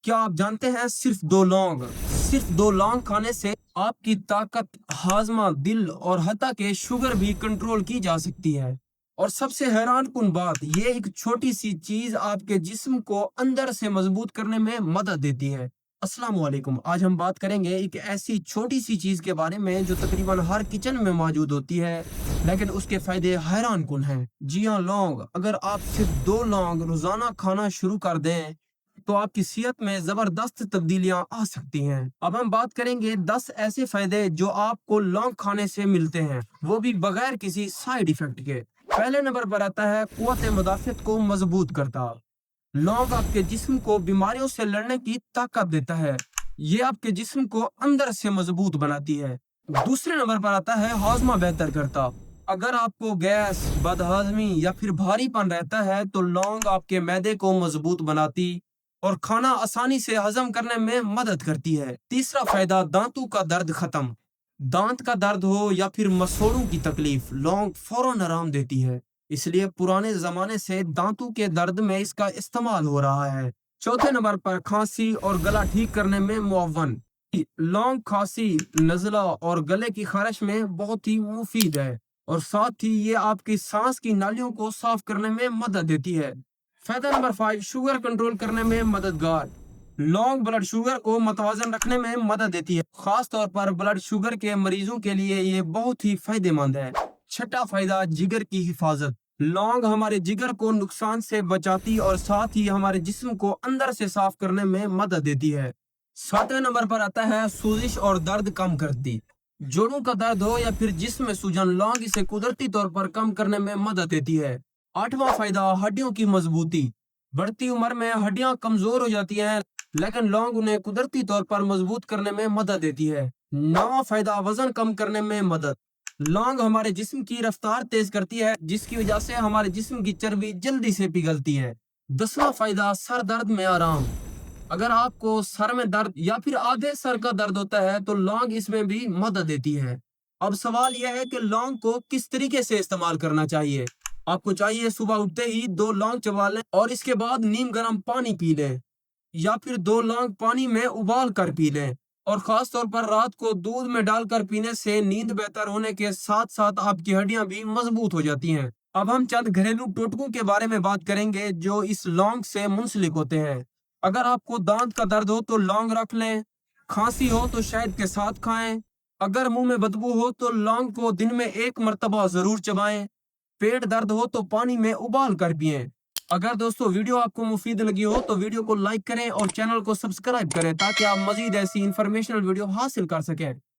क्या आप जानते हैं सिर्फ 2 लौंग खाने से आपकी ताकत, हाजमा, दिल और हत्ता के शुगर भी कंट्रोल की जा सकती है। और सबसे हैरान कुन बात, ये एक छोटी सी चीज आपके जिस्म को अंदर से मजबूत करने में मदद देती है। अस्सलाम वालेकुम। आज हम बात करेंगे एक ऐसी छोटी सी चीज के बारे में जो तकरीबन हर किचन में मौजूद होती है, लेकिन उसके फायदे हैरान कुन हैं। जी हाँ, लौंग। अगर आप सिर्फ 2 लौंग रोजाना खाना शुरू कर दें तो आपकी सेहत में जबरदस्त तब्दीलियां आ सकती हैं। अब हम बात करेंगे 10 ऐसे फायदे जो आपको लौंग खाने से मिलते हैं, वो भी बगैर किसी साइड इफेक्ट के। पहले नंबर पर आता है कुव्वत मुदाफियत को मजबूत करता। लौंग आपके जिस्म को बीमारियों से लड़ने की ताकत देता है। ये आपके जिस्म को अंदर से मजबूत बनाती है। दूसरे नंबर पर आता है हाजमा बेहतर करता। अगर आपको गैस, बदहजमी या फिर भारीपन रहता है तो लौंग आपके मैदे को मजबूत बनाती और खाना आसानी से हजम करने में मदद करती है। तीसरा फायदा, दांतों का दर्द खत्म। दांत का दर्द हो या फिर मसोड़ों की तकलीफ, लौंग फौरन आराम देती है। इसलिए पुराने जमाने से दांतों के दर्द में इसका इस्तेमाल हो रहा है। चौथे नंबर पर खांसी और गला ठीक करने में मुअव्वन। लौंग खांसी, नज़ला और गले की खारिश में बहुत ही मुफीद है और साथ ही ये आपकी सांस की नालियों को साफ करने में मदद देती है। फायदा नंबर 5, शुगर कंट्रोल करने में मददगार। लौंग ब्लड शुगर को मतवाजन रखने में मदद देती है। खास तौर पर ब्लड शुगर के मरीजों के लिए ये बहुत ही फायदेमंद है। छठा फायदा, जिगर की हिफाजत। लौंग हमारे जिगर को नुकसान से बचाती और साथ ही हमारे जिस्म को अंदर से साफ करने में मदद देती है। सातवें नंबर पर आता है सूजिश और दर्द कम करती। जोड़ों का दर्द हो या फिर जिस्म में सूजन, लौंग इसे कुदरती तौर पर कम करने में मदद देती है। आठवां फायदा, हड्डियों की मजबूती। बढ़ती उम्र में हड्डियां कमजोर हो जाती हैं, लेकिन लौंग उन्हें कुदरती तौर पर मजबूत करने में मदद देती है। नौवां फायदा, वजन कम करने में मदद। लौंग हमारे जिस्म की रफ्तार तेज करती है, जिसकी वजह से हमारे जिस्म की चर्बी जल्दी से पिघलती है। 10वां फायदा, सर दर्द में आराम। अगर आपको सर में दर्द या फिर आधे सर का दर्द होता है तो लौंग इसमें भी मदद देती है। अब सवाल यह है कि लौंग को किस तरीके से इस्तेमाल करना चाहिए। आपको चाहिए सुबह उठते ही 2 लौंग चबा लें और इसके बाद नीम गर्म पानी पी लें, या फिर 2 लौंग पानी में उबाल कर पी लें। और खास तौर पर रात को दूध में डालकर पीने से नींद बेहतर होने के साथ साथ आपकी हड्डियां भी मजबूत हो जाती हैं। अब हम चंद घरेलू टोटकों के बारे में बात करेंगे जो इस लौंग से मुंसलिक होते हैं। अगर आपको दांत का दर्द हो तो लौंग रख लें। खांसी हो तो शहद के साथ खाएं। अगर मुंह में बदबू हो तो लौंग को दिन में 1 मरतबा जरूर चबाएं। पेट दर्द हो तो पानी में उबाल कर पिएं। अगर दोस्तों वीडियो आपको मुफीद लगी हो तो वीडियो को लाइक करें और चैनल को सब्सक्राइब करें ताकि आप मजीद ऐसी इंफॉर्मेशनल वीडियो हासिल कर सकें।